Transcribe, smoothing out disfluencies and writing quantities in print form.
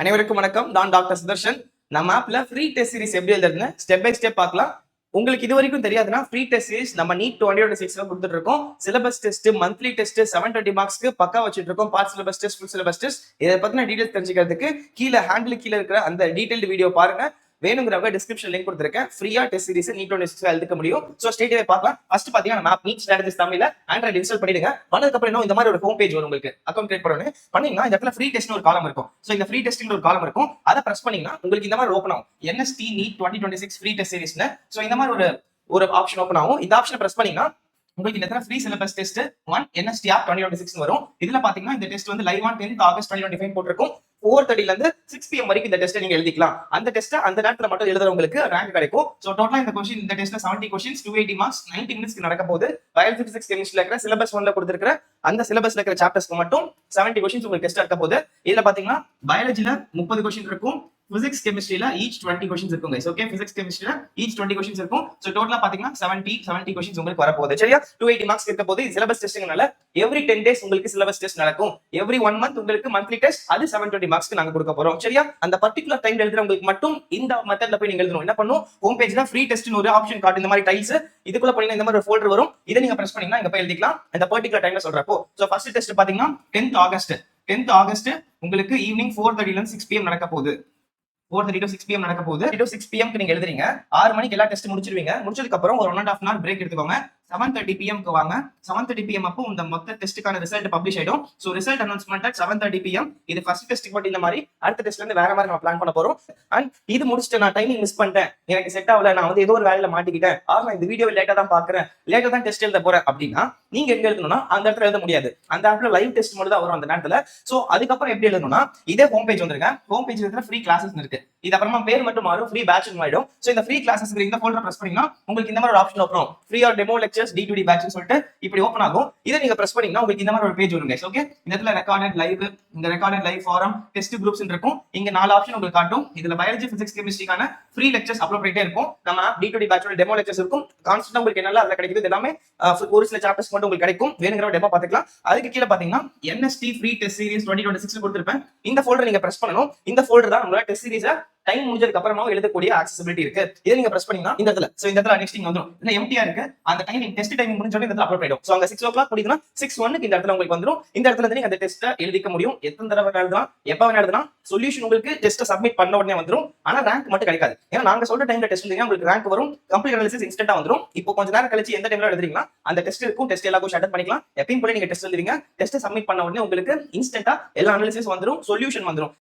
அனைவருக்கும் வணக்கம். நான் டாக்டர் சுதர்ஷன். நம்ம ஆப்ல ஃப்ரீ டெஸ்ட் சீரிஸ் எப்படி எழுதுறதுன்னு ஸ்டெப் பை ஸ்டெப் பார்க்கலாம். உங்களுக்கு இது வரைக்கும் தெரியாதுன்னா ஃப்ரீ டெஸ்ட் சீரிஸ் நம்ம நீட் 2026 கொடுத்துட்டு இருக்கோம். சிலபஸ் டெஸ்ட், மந்த்லி டெஸ்ட், 720 மார்க்ஸ்க்கு பக்கா வச்சுட்டு இருக்கோம். Part syllabus test, full syllabus test. இதை பத்தின டீடைல்ஸ் தெரிஞ்சுக்கிறதுக்கு கீழே ஹேண்டில் கீழே இருக்கிற அந்த டீடைல்டு வீடியோ பாருங்க. வேணுங்கிறவங்க டிஸ்கிரிப்ஷன் லிங்க் கொடுத்துருக்கேன். ஃப்ரீயா டெஸ்ட் சீரிஸ் நீட் 26 எழுதிக்க முடியும். சோ ஸ்ட்ரெயிட் பார்க்கலாம். ஃபர்ஸ்ட் பாத்தீங்கன்னா நம்ம நீட் ஸ்ட்ராட்டஜிஸ் தமிழ்ல ஆண்ட்ராய்டு இன்ஸ்டால் பண்ணிடுங்க. பண்ணதுக்கு அப்புறம் இந்த மாதிரி ஒரு ஹோம் பேஜ் வரும். உங்களுக்கு அக்கௌண்ட் கிரியேட் பண்ணணும். பண்ணீங்கன்னா இந்த இடத்துல ஃப்ரீ டெஸ்ட்னு ஒரு காலம் இருக்கும். சோ இந்த ஃப்ரீ டெஸ்ட்னு ஒரு காலம் இருக்கும். அதை பிரஸ் பண்ணீங்கன்னா உங்களுக்கு இந்த மாதிரி ஓப்பன் ஆகும். என்எஸ்டி நீட் 2026 ஃப்ரீ டெஸ்ட் சீரிஸ்னு. சோ இந்த மாதிரி ஒரு ஆப்ஷன் ஓப்பன் ஆகும். இந்த ஆப்ஷனை பிரஸ் பண்ணீங்கன்னா உங்களுக்கு இந்த ஃப்ரீ சிலபஸ் டெஸ்ட் 1 NSTR 2026 வரும். இதுல பாத்தீங்கன்னா இந்த டெஸ்ட் வந்து லைவ் ஆன் 10th August 2025 போட்டிருக்கும். 4:30 ல இருந்து 6 PM வரைக்கும் இந்த டெஸ்ட் நீங்க எழுதிக்கலாம். அந்த டெஸ்ட் அந்த நேரத்துல மட்டும் எழுதுறவங்களுக்கு ரேங்க் கிடைக்கும். சோ டோட்டலா இந்த டெஸ்ட்ல 70 क्वेश्चंस 280 மார்க்ஸ் 90 மினிட்ஸ்க்கு நடக்க போகுது. பயாலஜி பிசிக்ஸ் கெமிஸ்ட்ரில இருக்கிற சிலபஸ் 1ல கொடுத்திருக்கிற அந்த சிலபஸ்ல இருக்கிற சாப்டர்ஸ்க்கு மட்டும் 70 क्वेश्चंस உங்களுக்கு டெஸ்ட் இருக்க போகுது. இதுல பாத்தீங்கன்னா பயாலஜில 30 क्वेश्चन இருக்கும். பிசிக்ஸ் கெமிஸ்ட்ரியில ஈச் 20 क्वेश्चंस இருக்கும் guys. ஓகே, பிசிக்ஸ் கெமிஸ்ட்ரியில ஈச் 20 क्वेश्चंस இருக்கும். சோ டோட்டலா பாத்தீங்கன்னா 70 क्वेश्चंस உங்களுக்கு வர போகுது. சரியா? 280 மார்க்ஸ் இருக்க போகுது. சிலபஸ் டெஸ்ட்ங்கனால எவ்ரி 10 days உங்களுக்கு சிலபஸ் டெஸ்ட் நடக்கும். எவ்ரி 1 month உங்களுக்கு மந்த்லி டெஸ்ட், அது 720 மார்க்ஸ்க்கு நாங்க கொடுக்க போறோம். சரியா? அந்த பர்టిక్యులர் டைம் எழுதுறவங்களுக்கு மட்டும் இந்த மெத்தட்ல போய் நீங்க எழுதணும். என்ன பண்ணும், ஹோம் பேஜ்ல ஃப்ரீ டெஸ்ட்னு ஒரு ஆப்ஷன் காட்டும். இந்த மாதிரி டைல்ஸ் இதுக்குள்ள போனீங்கன்னா இந்த மாதிரி ஒரு ஃபோல்டர் வரும். இதை நீங்க பிரஸ் பண்ணீங்கன்னா இங்க போய் எழுதிக்கலாம். அந்த பர்టిక్యులர் டைம்ல சொல்றப்போ. சோ ஃபர்ஸ்ட் டெஸ்ட் பாத்தீங்கன்னா 10th August உங்களுக்கு ஈவினிங் 4:30 ல இருந்து 6 PM நடக்க போகுது. 4:30 to 6 PM நடக்க போகுது. 4:30 to 6 PM நீங்க எழுதுறீங்க. 6 மணிக்கு எல்லா டெஸ்ட் முடிச்சிருவீங்க. முடிச்சதுக்கு அப்புறம் ஒரு 1.5 hour பிரேக் எடுத்துக்கோங்க. 7:30 PM க்கு வாங்க. 7:30 PM அப்போ இந்த மொத்த டெஸ்ட்டுக்கான ரிசல்ட் பப்ளிஷ் ஆயிடும். So result announcement at 7:30 PM. இது ஃபர்ஸ்ட் டெஸ்ட் மட்டும் இந்த மாதிரி, அடுத்த டெஸ்ட்ல இருந்து வேற மாதிரி நம்ம பிளான் பண்ண போறோம். அண்ட் இது முடிச்சிட்டு நான் டைமிங் மிஸ் பண்ணிட்டேன், எனக்கு செட் ஆகல, நான் வந்து ஏதோ ஒரு வேலையில மாட்டிக்கிட்டேன், நான் இந்த வீடியோ லேட்டா தான் பாக்குறேன், லேட்டா தான் டெஸ்ட் எழுத போறேன் அப்படின்னா நீங்க எங்க எழுதணும்னா அந்த இடத்துல எழுத முடியாது. அந்த இடத்துல லைவ் டெஸ்ட் மட்டும் தான் வரும் அந்த நேரத்துல. சோ அதுக்கப்புறம் எப்படி எழுதணும்னா இதே ஹோம் பேஜ் வந்துருங்க. ஹோம் பேஜ் இருக்கிற ஃப்ரீ கிளாஸஸ் இருக்கு. இது அப்புறமா பேர் மட்டும் மாறும், ஃப்ரீ பேட்ச் ஆயிடும். சோ இந்த ஃப்ரீ கிளாஸஸ் இந்த ஃபோல்டர் பிரஸ் பண்ணீங்கன்னா உங்களுக்கு இந்த மாதிரி ஒரு ஆப்ஷன் ஓபன் ஆகும். Free or demo lectures D2D batch சொல்லிட்டு இப்படி ஓபன் ஆகும். இதை நீங்க பிரஸ் பண்ணீங்கன்னா உங்களுக்கு இந்த மாதிரி ஒரு பேஜ் வரும் guys. ஓகே, இந்த இடத்துல ரெக்கார்டட் லைவ், இந்த recorded live form, test groups இருக்கும். இங்க 4 ஆப்ஷன் உங்களுக்கு காட்டும். இதுல பயாலஜி பிசிக்ஸ் கெமிஸ்ட்ரிக்கான ஃப்ரீ லெக்சர்ஸ் அப்லோட் பண்ணிட்டே இருக்கும். நம்ம D2D பேட்சோட டெமோ லெக்சர்ஸ் இருக்கும். கான்ஸ்டன்ட்டா உங்களுக்கு என்னெல்லாம் அதுல கிடைக்குது எல்லாமே ஒரு சில சாப்டர்ஸ் மட்டும் உங்களுக்கு கிடைக்கும். வேணுங்கிற டெமோ பாத்துக்கலாம். அதுக்கு கீழ பாத்தீங்கன்னா NST ஃப்ரீ டெஸ்ட் சீரிஸ் 2026 கொடுத்திருப்பேன். இந்த ஃபோல்டர் நீங்க பிரஸ் பண்ணனும். இந்த ஃபோல்டர் தான் உங்களோட டெஸ்ட் சீரிஸை டைம் முடிஞ்சதுக்கு அப்புறமா எழுதக்கூடிய ஆக்சஸிபிலிட்டி இருக்கு. இதை நீங்க பிரஸ் பண்ணீங்கன்னா இந்த இடத்துல இந்த இடத்துல நெக்ஸ்ட் இங்க வந்துரும். இல்ல எம்டியா இருக்கு. அந்த டைமிங் டெஸ்ட் டைமிங் முடிஞ்ச உடனே இந்த இடத்துல அப்லோட் ஆயிடும். சோ அங்க 6 o'clock முடியுதுன்னா 6:01 இந்த இடத்துல உங்களுக்கு வந்துரும். இந்த இடத்துல இருந்து நீங்க அந்த டெஸ்ட்டை எழுதிக்க முடியும். எத்தனை தடவை எழுதலாம், எப்ப வேணா எழுதலாம். சொல்யூஷன் உங்களுக்கு டெஸ்ட்டை சப்மிட் பண்ண உடனே வந்துரும். ஆனா ரேங்க் மட்டும் கிடைக்காது. ஏன்னா நாங்க சொல்ற டைம்ல டெஸ்ட் எழுதினா உங்களுக்கு ரேங்க் வரும். கம்ப்ளீட் அனாலிசிஸ் இன்ஸ்டன்ட்டா வந்துரும். இப்போ கொஞ்ச நேரம் கழிச்சு எந்த டைம்ல எழுதுறீங்களா அந்த டெஸ்ட் இருக்கும். டெஸ்ட் எல்லா அட்டெண்ட் பண்ணிக்கலாம். எப்பயும் போல நீங்க டெஸ்ட் எழுதுவீங்க. டெஸ்ட் சப்மிட் பண்ண உடனே உங்களுக்கு இன்ஸ்டன்ட்டா எல்லா அனாலிசிஸ் வந்துரும், சொல்யூஷன் வந்துரும்.